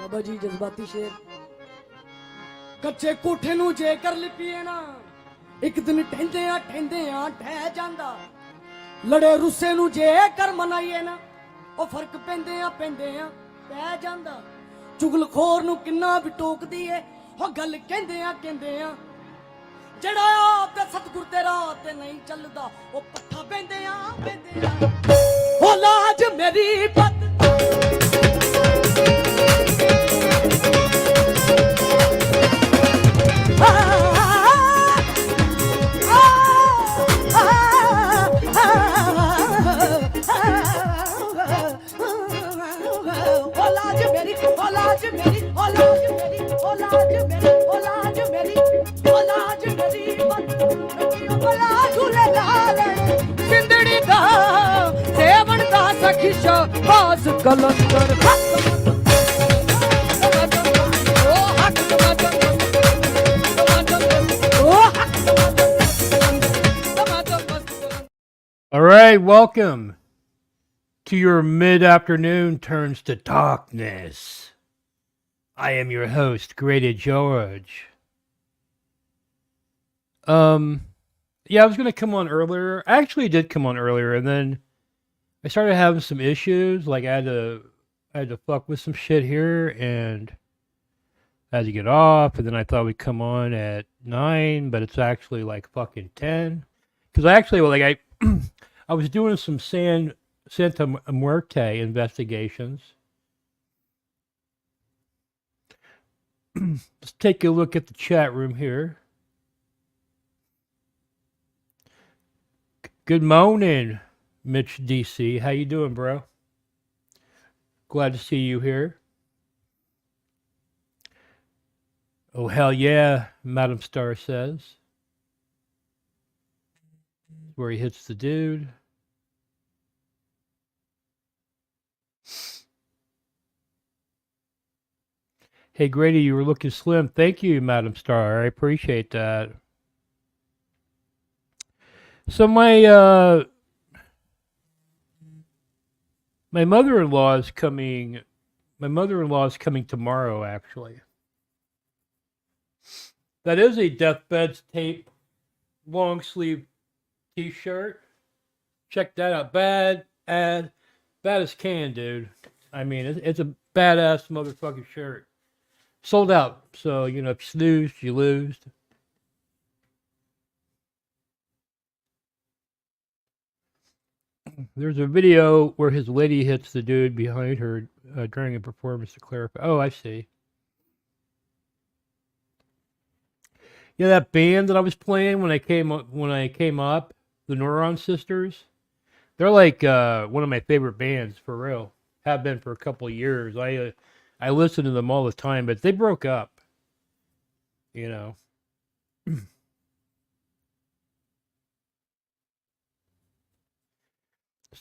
बाबा जी जज्बाती शेर कच्चे कोठे नू जे कर लिपीए ना एक दिन ठेंदे आ ठह जांदा लड़े रुस्से नू जे कर मनाइए ना ओ फर्क पेंदे आ पै जांदा चुगलखोर नू किन्ना भी टोक दिए हो गल कहंदे आ जड़ा आप ते सतगुर तेरा ते नहीं चलदा ओ पट्ठा पेंदे आ ओ लाज मेरी पत कलंदर All right, welcome to your mid-afternoon turns to darkness. I am your host, Grady George. Yeah, I was going to come on earlier. I actually did come on earlier, and then I started having some issues. Like I had to fuck with some shit here, and I had to get off. And then I thought we'd come on at 9, but it's actually like fucking 10. Because I was doing some Santa Muerte investigations. Let's take a look at the chat room here. Good morning, Mitch DC. How you doing, bro? Glad to see you here. Oh, hell yeah, Madam Star says. Where he hits the dude. Hey, Grady, you were looking slim. Thank you, Madam Star. I appreciate that. So my mother-in-law is coming. My mother-in-law is coming tomorrow, actually. That is a Deathbed's Tape long sleeve t-shirt. Check that out. Bad as can, dude. I mean, it's a badass motherfucking shirt. Sold out. So, if you snooze, you lose. There's a video where his lady hits the dude behind her during a performance to clarify. Oh, I see. Yeah, that band that I was playing when I came up, the Neuron Sisters. They're like one of my favorite bands for real. Have been for a couple of years. I listen to them all the time, but they broke up. So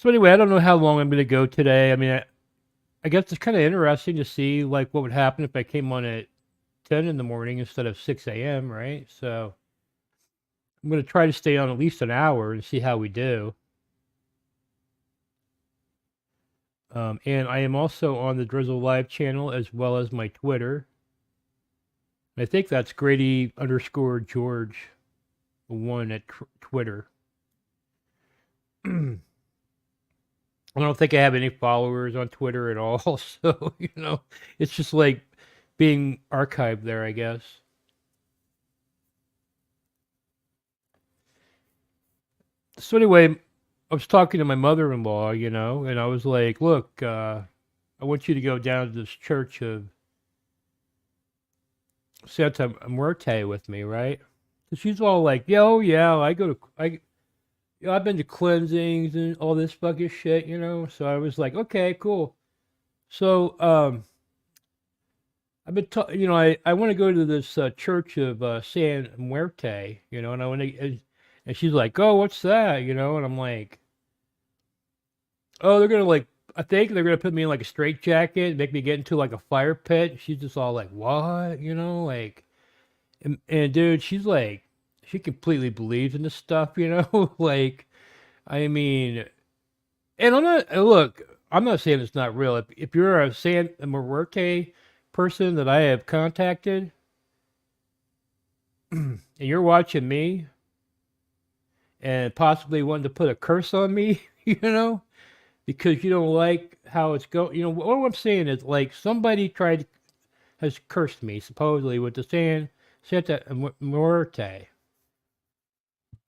anyway, I don't know how long I'm going to go today. I mean, I guess it's kind of interesting to see like what would happen if I came on at 10 in the morning instead of 6 a.m., right? So I'm going to try to stay on at least an hour and see how we do. And I am also on the Drizzle Live channel as well as my Twitter. I think that's Grady_George1 at Twitter. I don't think I have any followers on Twitter at all. So, it's just like being archived there, I guess. So anyway, I was talking to my mother-in-law, and I was like, look, I want you to go down to this church of Santa Muerte with me, right? So she's all like, yeah, I've been to cleansings and all this fucking shit, So I was like, okay, cool. So, I've been, I want to go to this church of San Muerte, and I want to, and she's like, oh, what's that, And I'm like, oh, they're gonna like I think they're gonna put me in like a straitjacket, make me get into like a fire pit. She's just all like, "What?" Like, and dude, she's like, she completely believes in this stuff, like, I mean, and look, I'm not saying it's not real. If you're a San Muerte person that I have contacted, and you're watching me and possibly wanting to put a curse on me, because you don't like how it's going. What I'm saying is like somebody has cursed me supposedly with the Santa Muerte.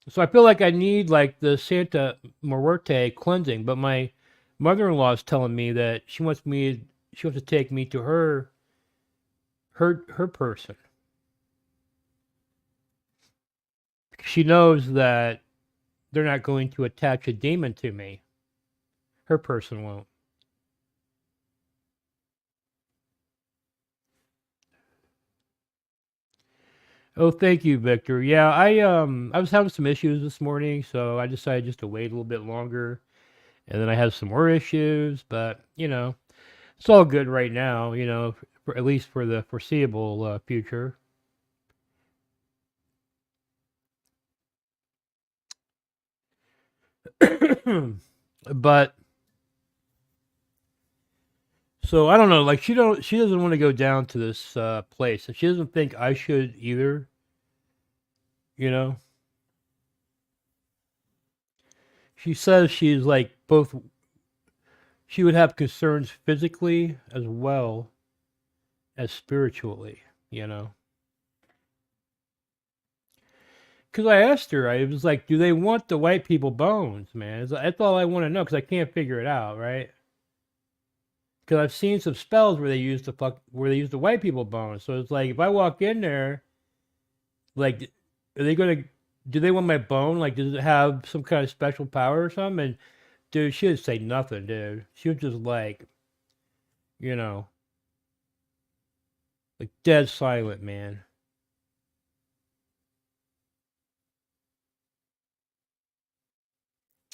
So I feel like I need like the Santa Muerte cleansing, but my mother-in-law is telling me that she wants to take me to her person. She knows that they're not going to attach a demon to me. Her person won't. Oh, thank you, Victor. Yeah, I was having some issues this morning, so I decided just to wait a little bit longer. And then I had some more issues, but it's all good right now, at least for the foreseeable future. But so I don't know, like she doesn't want to go down to this place, and she doesn't think I should either. You know, she says she's like both. She would have concerns physically as well as spiritually. You know, because I asked her, I was like, "Do they want the white people bones, man?" That's all I want to know because I can't figure it out, right? Because I've seen some spells where they use the white people bones. So it's like if I walk in there, like, are they gonna? Do they want my bone? Like, does it have some kind of special power or something? And dude, she didn't say nothing, dude. She was just like, you know, like dead silent, man.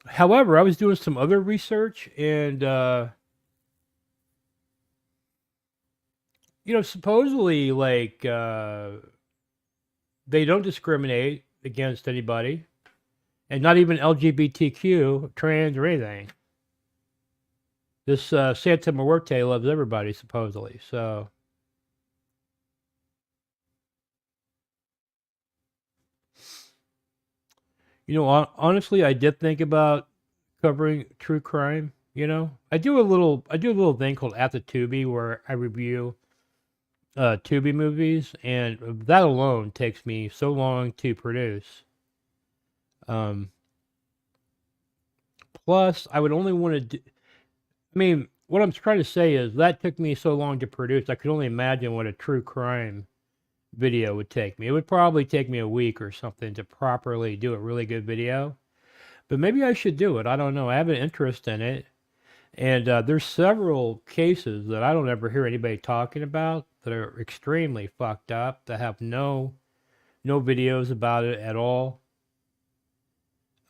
However, I was doing some other research, and supposedly, like, they don't discriminate against anybody, and not even LGBTQ, trans, or anything. This Santa Muerte loves everybody, supposedly. So, honestly, I did think about covering true crime. I do a little thing called At the Tubi where I review Tubi movies, and that alone takes me so long to produce. Um, Plus, I would only want to do. I mean, what I'm trying to say is that took me so long to produce. I could only imagine what a true crime video would take me. It would probably take me a week or something to properly do a really good video. But maybe I should do it. I don't know. I have an interest in it. And there's several cases that I don't ever hear anybody talking about that are extremely fucked up, that have no videos about it at all.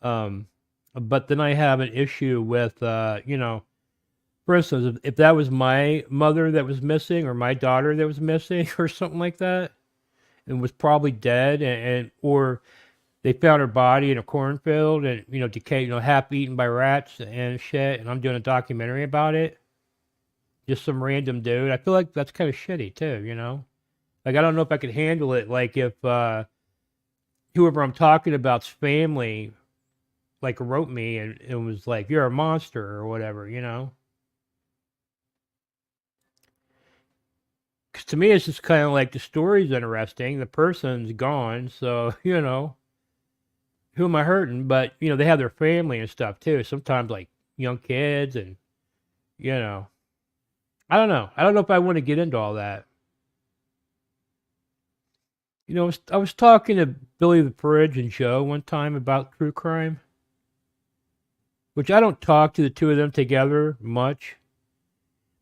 Um, but then I have an issue with, for instance, if that was my mother that was missing or my daughter that was missing or something like that, and was probably dead, and or they found her body in a cornfield and decayed, half eaten by rats and shit, and I'm doing a documentary about it. Just some random dude. I feel like that's kind of shitty too. Like I don't know if I could handle it. Like if whoever I'm talking about's family like wrote me and it was like you're a monster or whatever. Because to me it's just kind of like the story's interesting, the person's gone, so who am I hurting? But they have their family and stuff too. Sometimes like young kids and you know, I don't know. I don't know if I want to get into all that. I was talking to Billy the Fridge and Joe one time about true crime, which I don't talk to the two of them together much.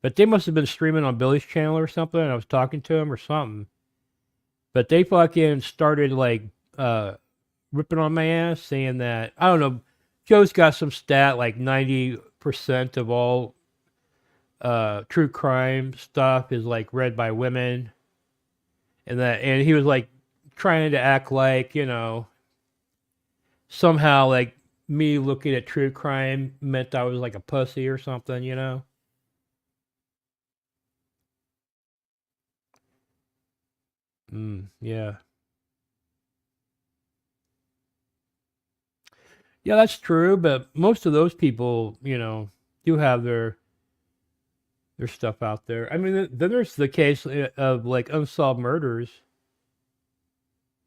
But they must have been streaming on Billy's channel or something, and I was talking to him or something. But they fucking started like ripping on my ass, saying that I don't know. Joe's got some stat like 90% of all. true crime stuff is like read by women, and he was like trying to act like, somehow like me looking at true crime meant I was like a pussy or something, Yeah. Yeah, that's true, but most of those people, do have their stuff out there. I mean, then there's the case of like unsolved murders.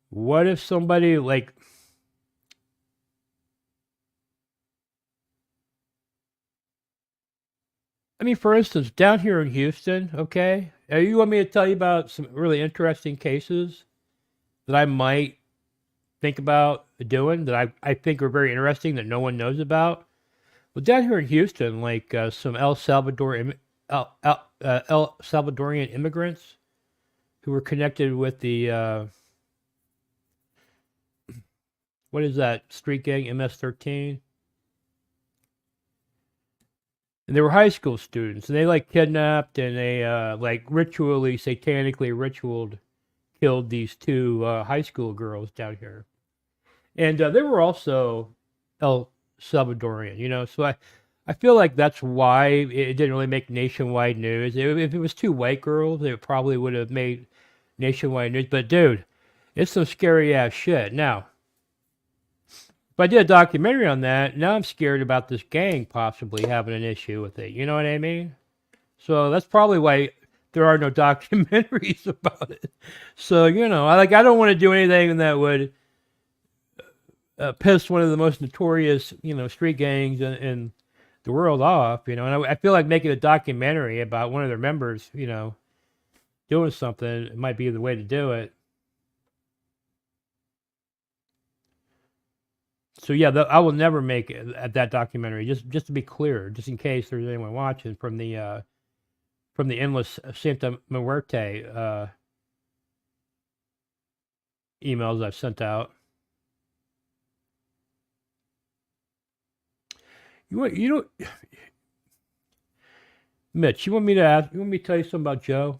What if somebody like, I mean, for instance, down here in Houston, okay, you want me to tell you about some really interesting cases that I might think about doing that I think are very interesting that no one knows about? Well, down here in Houston, like some El Salvadorian immigrants who were connected with the what is that street gang, MS-13? And they were high school students, and they like kidnapped and they like ritually, satanically ritualed, killed these two high school girls down here, and they were also El Salvadorian, So I feel like that's why it didn't really make nationwide news. If it was two white girls, it probably would have made nationwide news. But dude, it's some scary ass shit. Now, if I did a documentary on that, now I'm scared about this gang possibly having an issue with it. You know what I mean? So that's probably why there are no documentaries about it. So I don't want to do anything that would piss one of the most notorious street gangs in the world off. And I feel like making a documentary about one of their members, doing something might be the way to do it. So yeah, I will never make that documentary. Just to be clear, just in case there's anyone watching from the endless Santa Muerte emails I've sent out. Mitch, you want me to tell you something about Joe?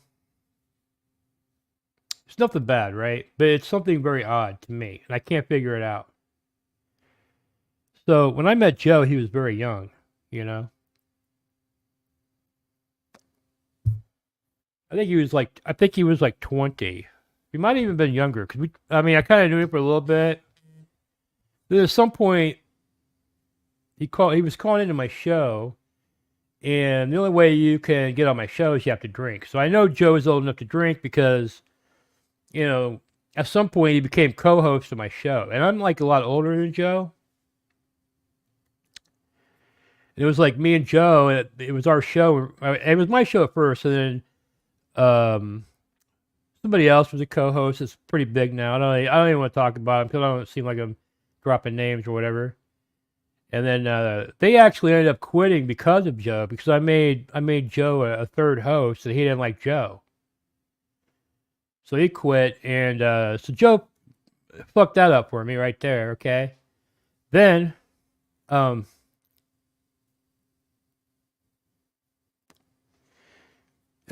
It's nothing bad, right? But it's something very odd to me, and I can't figure it out. So when I met Joe, he was very young, I think he was like 20. He might have even been younger because I kind of knew him for a little bit. Then at some point, he was calling into my show, and the only way you can get on my show is you have to drink. So I know Joe is old enough to drink because, at some point he became co-host of my show, and I'm like a lot older than Joe. And it was like me and Joe, and it was our show. It was my show at first, and then somebody else was a co-host. It's pretty big now. I don't even want to talk about him because I don't seem like I'm dropping names or whatever. And then they actually ended up quitting because of Joe, because I made Joe a third host, and he didn't like Joe. So he quit, and so Joe fucked that up for me right there, okay? Then, and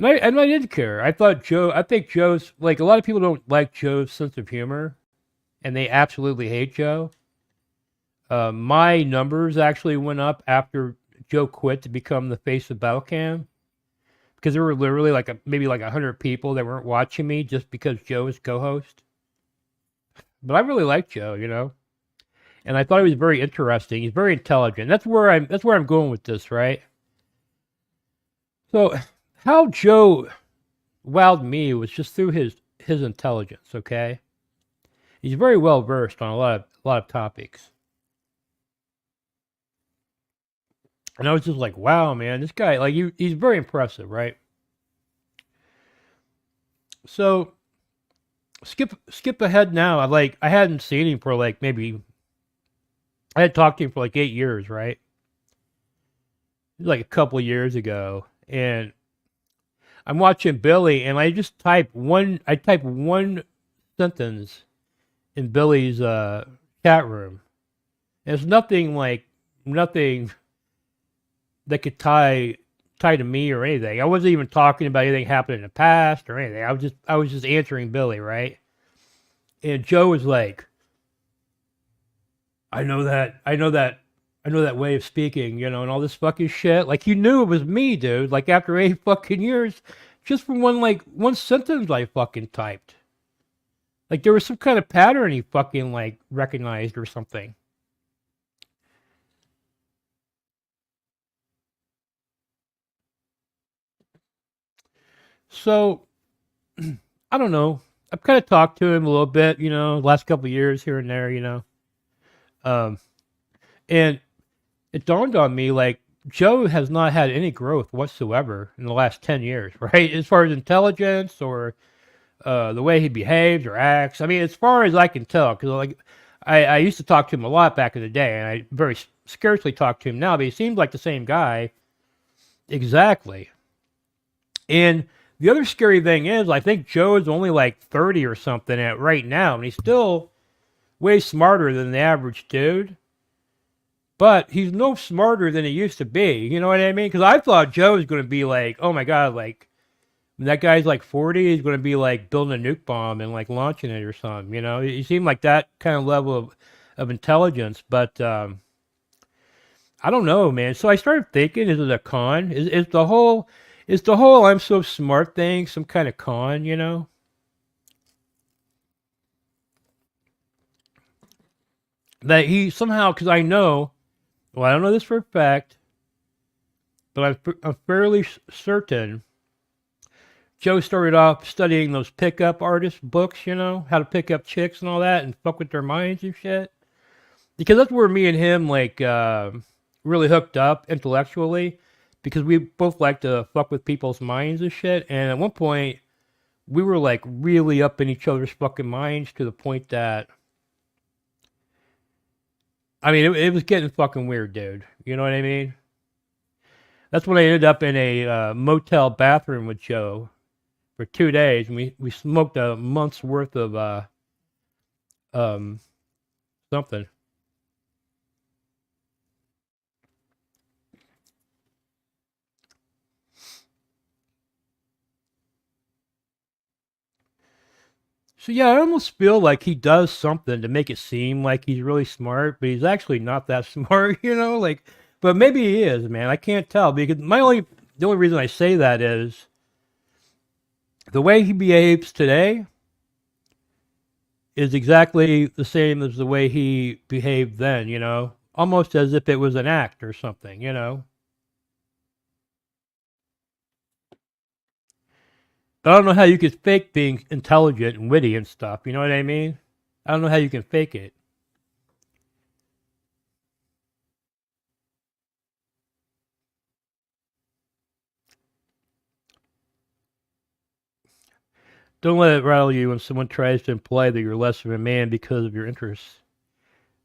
I didn't care. I think Joe's, like, a lot of people don't like Joe's sense of humor, and they absolutely hate Joe. My numbers actually went up after Joe quit to become the face of Battlecam, because there were literally maybe 100 people that weren't watching me just because Joe was co-host. But I really liked Joe, and I thought he was very interesting. He's very intelligent. That's where I'm going with this, right? So how Joe wowed me was just through his intelligence. Okay, he's very well versed on a lot of topics. And I was just like, wow, man, this guy, like, he's very impressive, right? So, skip ahead now. I hadn't seen him for maybe, I had talked to him for 8 years, right? It was a couple of years ago. And I'm watching Billy, and I type one sentence in Billy's chat room. And it's nothing that could tie tied to me or anything. I wasn't even talking about anything happened in the past or anything. I was just answering Billy, right? And Joe was like, I know that way of speaking, you know, and all this fucking shit. Like you knew it was me, dude. Like after 8 fucking years, just from one sentence I fucking typed. Like there was some kind of pattern he fucking like recognized or something. So I don't know. I've kind of talked to him a little bit, you know, last couple of years here and there, you know. Um, and it dawned on me like Joe has not had any growth whatsoever in the last 10 years, right? As far as intelligence or the way he behaves or acts. I mean, as far as I can tell, because like I used to talk to him a lot back in the day, and I very scarcely talk to him now, but he seems like the same guy. Exactly. And the other scary thing is, I think Joe is only like 30 or something at right now, and he's still way smarter than the average dude. But he's no smarter than he used to be. You know what I mean? Because I thought Joe was going to be like, oh my God, like, when that guy's like 40, he's going to be like building a nuke bomb and like launching it or something. You know, he seemed like that kind of level of intelligence. But I don't know, man. So I started thinking, is it a con? Is the whole I'm so smart thing some kind of con, you know? That he somehow, because I know, well, I don't know this for a fact, but I'm fairly certain Joe started off studying those pickup artist books, you know, how to pick up chicks and all that and fuck with their minds and shit. Because that's where me and him, like, really hooked up intellectually. Because we both like to fuck with people's minds and shit. And at one point, we were, like, really up in each other's fucking minds to the point that, I mean, it was getting fucking weird, dude. You know what I mean? That's when I ended up in a motel bathroom with Joe for 2 days, and we smoked a month's worth of um something. So yeah, I almost feel like he does something to make it seem like he's really smart, but he's actually not that smart, you know. Like, but maybe he is, man. I can't tell because the only reason I say that is the way he behaves today is exactly the same as the way he behaved then, you know, almost as if it was an act or something, you know. But I don't know how you could fake being intelligent and witty and stuff. You know what I mean? I don't know how you can fake it. Don't let it rattle you when someone tries to imply that you're less of a man because of your interests.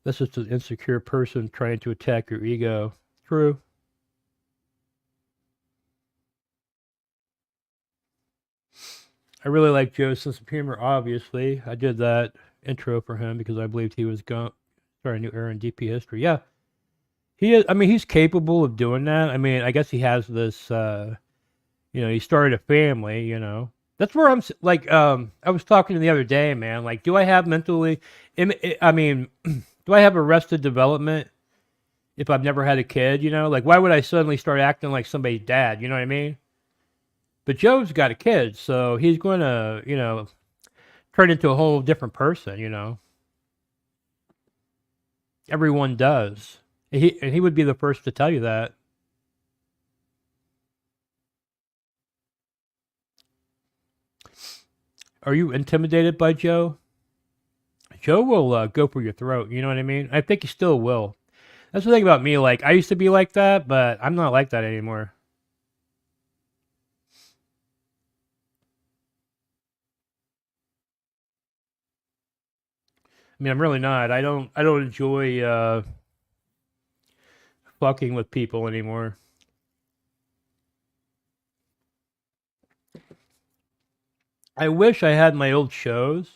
That's just an insecure person trying to attack your ego. True. I really like Joe's sense of humor, obviously. I did that intro for him because I believed he was going to start a new era in DP history. Yeah. He is, I mean, he's capable of doing that. I mean, I guess he has this, you know, he started a family, you know. That's where like, I was talking the other day, man. Like, do I have mentally, I mean, do I have arrested development if I've never had a kid, you know? Like, why would I suddenly start acting like somebody's dad? You know what I mean? But Joe's got a kid, so he's going to, you know, turn into a whole different person, you know? Everyone does. And he would be the first to tell you that. Are you intimidated by Joe? Joe will go for your throat. You know what I mean? I think he still will. That's the thing about me. Like, I used to be like that, but I'm not like that anymore. I mean, I'm really not. I don't enjoy fucking with people anymore. I wish I had my old shows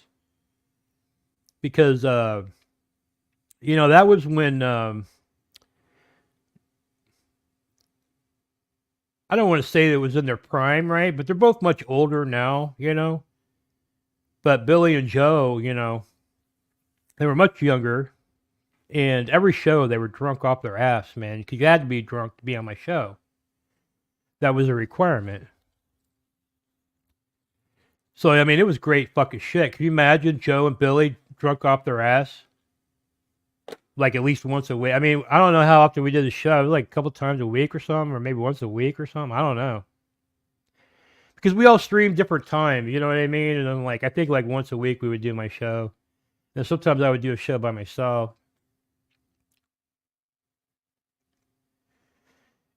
because you know, that was when I don't want to say that it was in their prime, right? But they're both much older now, you know. But Billy and Joe, you know, they were much younger. And every show they were drunk off their ass, man, because you had to be drunk to be on my show. That was a requirement. So, I mean, it was great fucking shit. Can you imagine Joe and Billy drunk off their ass? Like at least once a week. I mean, I don't know how often we did the show. It was like a couple times a week or something, or maybe once a week or something. I don't know. Because we all stream different times, you know what I mean? And then, like, I think like once a week we would do my show. And sometimes I would do a show by myself.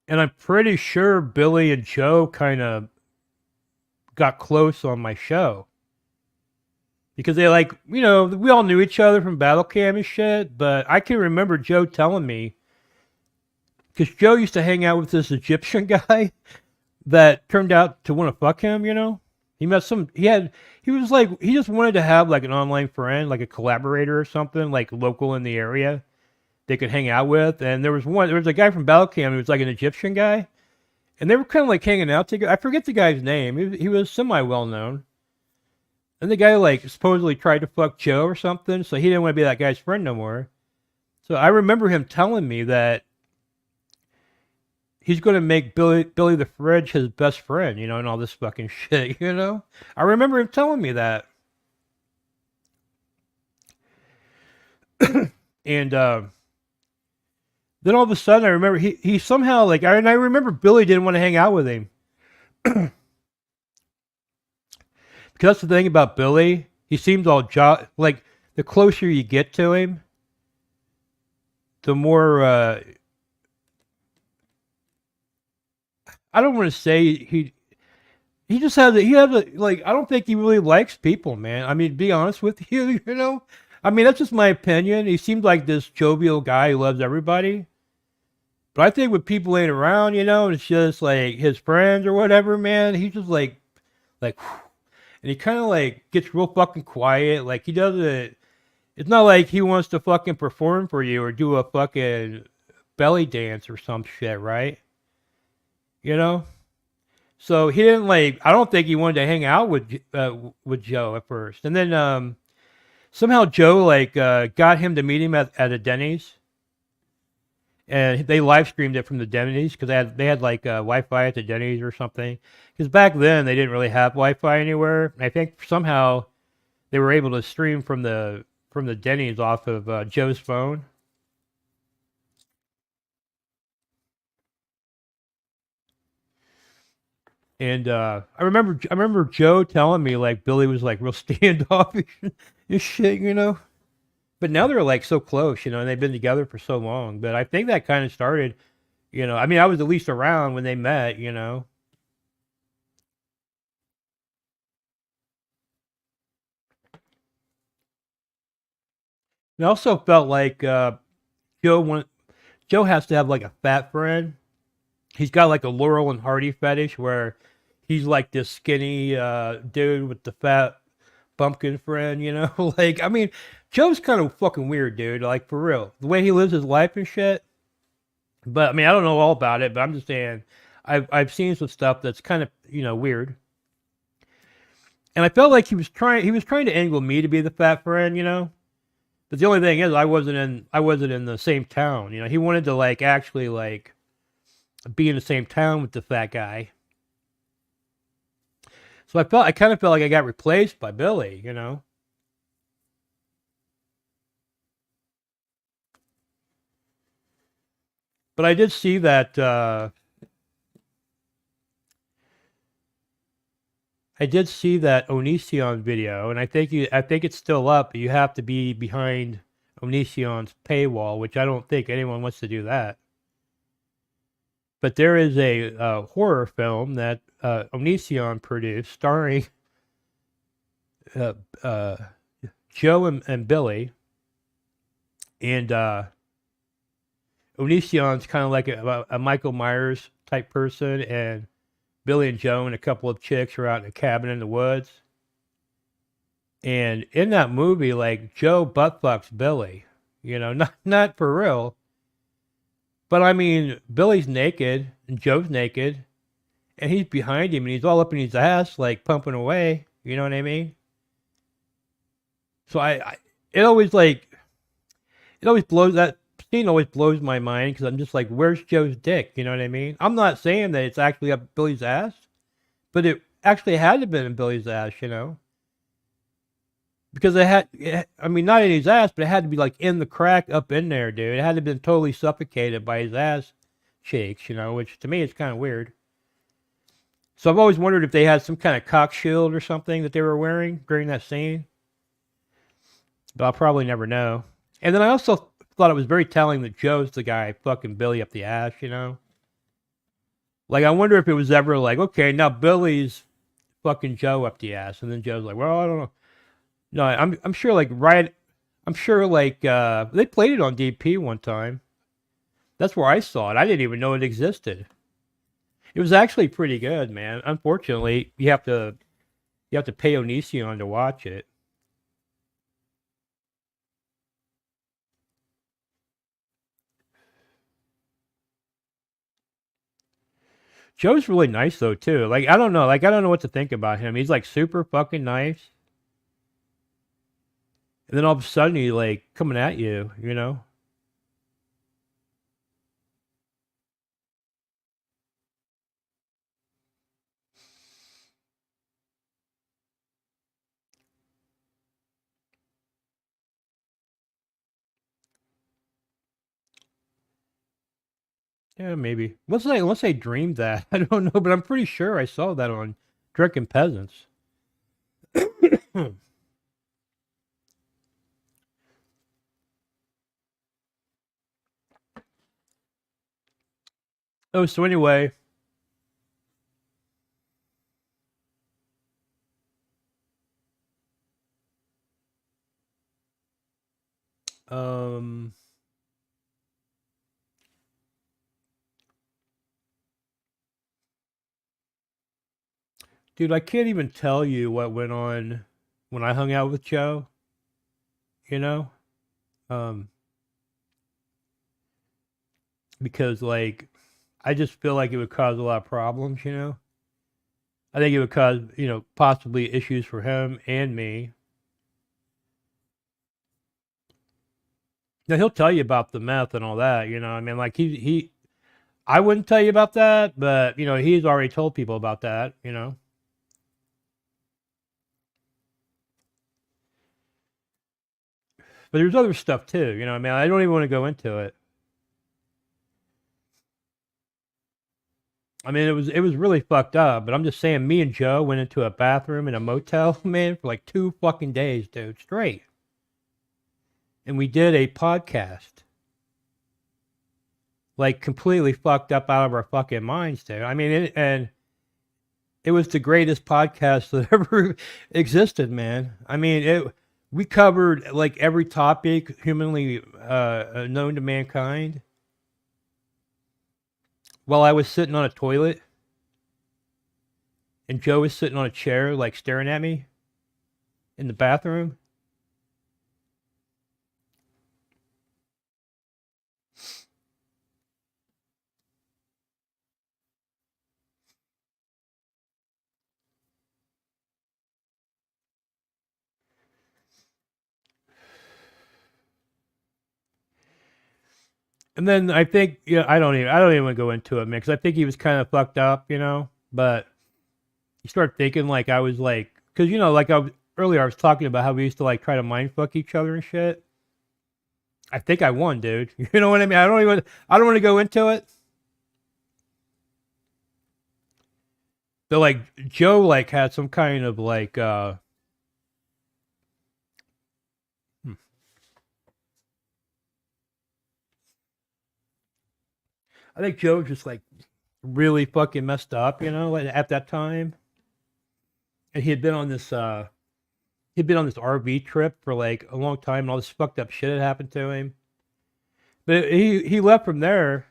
And I'm pretty sure Billy and Joe kind of got close on my show. Because they, like, you know, we all knew each other from Battle Cam and shit. But I can remember Joe telling me, because Joe used to hang out with this Egyptian guy that turned out to want to fuck him, you know? He met some, he was like, he just wanted to have like an online friend, like a collaborator or something, like local in the area they could hang out with. And there was a guy from Battle Cam who was like an Egyptian guy. And they were kind of like hanging out together. I forget the guy's name. He was semi well known. And the guy like supposedly tried to fuck Joe or something, so he didn't want to be that guy's friend no more. So I remember him telling me that he's going to make Billy the Fridge his best friend, you know, and all this fucking shit, you know? I remember him telling me that. And then all of a sudden I remember he somehow, like, and I remember Billy didn't want to hang out with him. Because that's the thing about Billy. He seems all like, the closer you get to him, the more, I don't want to say he just has like, I don't think he really likes people, man. I mean, to be honest with you, you know? I mean, that's just my opinion. He seemed like this jovial guy who loves everybody. But I think when people ain't around, you know, it's just like his friends or whatever, man, he's just like, and he kind of like gets real fucking quiet. Like he doesn't, it's not like he wants to fucking perform for you or do a fucking belly dance or some shit, right? You know? So he didn't like, I don't think he wanted to hang out with Joe at first. And then somehow Joe like got him to meet him at a Denny's. And they live streamed it from the Denny's because they had like Wi-Fi at the Denny's or something. Because back then they didn't really have Wi-Fi anywhere. I think somehow they were able to stream from the Denny's off of Joe's phone. And I remember Joe telling me like Billy was like real standoffish and shit, you know. But now they're like so close, you know, and they've been together for so long. But I think that kind of started, you know. I mean, I was at least around when they met, you know. And I also felt like Joe has to have like a fat friend. He's got like a Laurel and Hardy fetish where he's like this skinny dude with the fat bumpkin friend, you know? Like, I mean, Joe's kind of fucking weird, dude. Like, for real. The way he lives his life and shit. But, I mean, I don't know all about it, but I'm just saying, I've seen some stuff that's kind of, you know, weird. And I felt like he was trying to angle me to be the fat friend, you know? But the only thing is, I wasn't in the same town, you know? He wanted to, like, actually, like, be in the same town with the fat guy. So I kind of felt like I got replaced by Billy, you know? But I did see that, Onision video, and I think it's still up, but you have to be behind Onision's paywall, which I don't think anyone wants to do that. But there is a horror film that Onision produced starring Joe and Billy. And Onision's kind of like a Michael Myers type person, and Billy and Joe and a couple of chicks are out in a cabin in the woods. And in that movie, like, Joe buttfucks Billy, you know, not for real. But I mean, Billy's naked and Joe's naked, and he's behind him, and he's all up in his ass, like pumping away. You know what I mean? So it always like it always blows that scene always blows my mind because I'm just like, where's Joe's dick? You know what I mean? I'm not saying that it's actually up Billy's ass, but it actually had to have been in Billy's ass, you know, because I mean, not in his ass, but it had to be like in the crack up in there, dude. It had to have been totally suffocated by his ass cheeks, you know, which to me is kind of weird. So I've always wondered if they had some kind of cock shield or something that they were wearing during that scene, but I'll probably never know. And then I also thought it was very telling that Joe's the guy fucking Billy up the ass, you know? Like, I wonder if it was ever like, okay, now Billy's fucking Joe up the ass. And then Joe's like, well, I don't know. No, I'm sure like I'm sure like they played it on DP one time. That's where I saw it. I didn't even know it existed. It was actually pretty good, man. Unfortunately, you have to pay Onision to watch it. Joe's really nice though too. Like I don't know what to think about him. He's like super fucking nice. And then all of a sudden he like coming at you, you know? Yeah, maybe. Unless I dreamed that. I don't know, but I'm pretty sure I saw that on Drunken Peasants. Oh, so anyway, um dude, I can't even tell you what went on when I hung out with Joe, you know? Um because like I just feel like it would cause a lot of problems, you know? I think it would cause, possibly issues for him and me. Now he'll tell you about the meth and all that, you know. I mean, like he I wouldn't tell you about that, but he's already told people about that, you know. But there's other stuff too, you know. I mean, I don't even want to go into it. I mean, it was really fucked up, but I'm just saying me and Joe went into a bathroom in a motel, man, for like 2 fucking days, dude, straight. And we did a podcast. Like completely fucked up out of our fucking minds, dude. I mean, and it was the greatest podcast that ever existed, man. I mean, we covered like every topic humanly known to mankind. While I was sitting on a toilet and Joe was sitting on a chair, like staring at me in the bathroom. And then I think, I don't even want to go into it, man, because I think he was kind of fucked up, you know. But you start thinking like I was like, because like earlier I was talking about how we used to like try to mind fuck each other and shit. I think I won, dude. You know what I mean? I don't want to go into it. But like Joe like had some kind of like hmm, I think Joe just like really fucking messed up, like, at that time. And he'd been on this RV trip for like a long time and all this fucked up shit had happened to him. But he left from there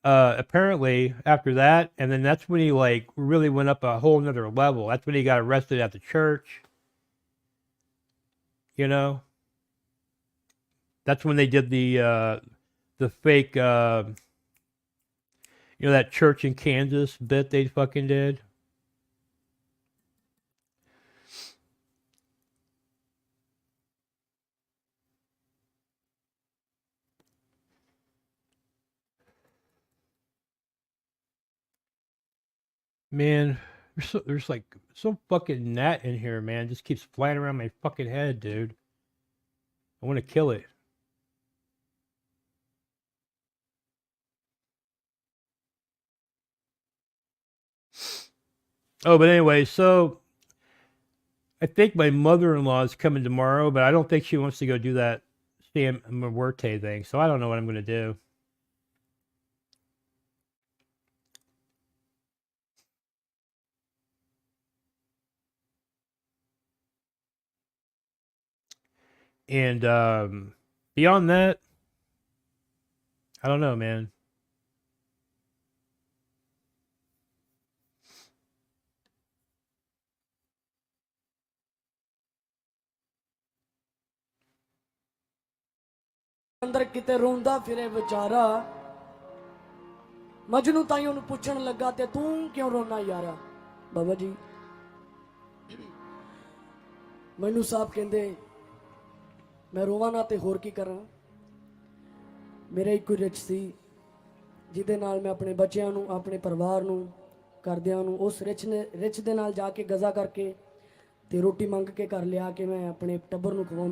apparently after that, and then that's when he like really went up a whole nother level. That's when he got arrested at the church, you know. That's when they did the fake You know that church in Kansas bit they fucking did? Man, there's like some fucking gnat in here, man. Just keeps flying around my fucking head, dude. I want to kill it. Oh, but anyway, so I think my mother-in-law is coming tomorrow, but I don't think she wants to go do that Sam Muerte thing. So I don't know what I'm going to do. And beyond that, I don't know, man. ਅੰਦਰ ਕਿਤੇ ਰੋਂਦਾ ਫਿਰੇ ਵਿਚਾਰਾ ਮਜਨੂ ਤਾਈ ਉਹਨੂੰ ਪੁੱਛਣ ਲੱਗਾ ਤੇ ਤੂੰ ਕਿਉਂ ਰੋਣਾ ਯਾਰਾ ਬਾਬਾ ਜੀ ਮੈਨੂੰ ਸਾਹਿਬ ਕਹਿੰਦੇ ਮੈਂ ਰੋਵਾਂ ਨਾ ਤੇ ਹੋਰ ਕੀ ਕਰਾਂ ਮੇਰਾ ਇੱਕ ਰਿਚ ਸੀ ਜਿਹਦੇ ਨਾਲ ਮੈਂ ਆਪਣੇ ਬੱਚਿਆਂ ਨੂੰ ਆਪਣੇ ਪਰਿਵਾਰ ਨੂੰ ਕਰਦਿਆਂ ਨੂੰ ਉਸ ਰਿਚ ਦੇ ਨਾਲ ਜਾ ਕੇ ਗਜ਼ਾ ਕਰਕੇ ਤੇ ਰੋਟੀ ਮੰਗ ਕੇ ਘਰ ਲਿਆ ਕੇ ਮੈਂ ਆਪਣੇ ਟੱਬਰ ਨੂੰ ਖਵਾਉਂਦਾ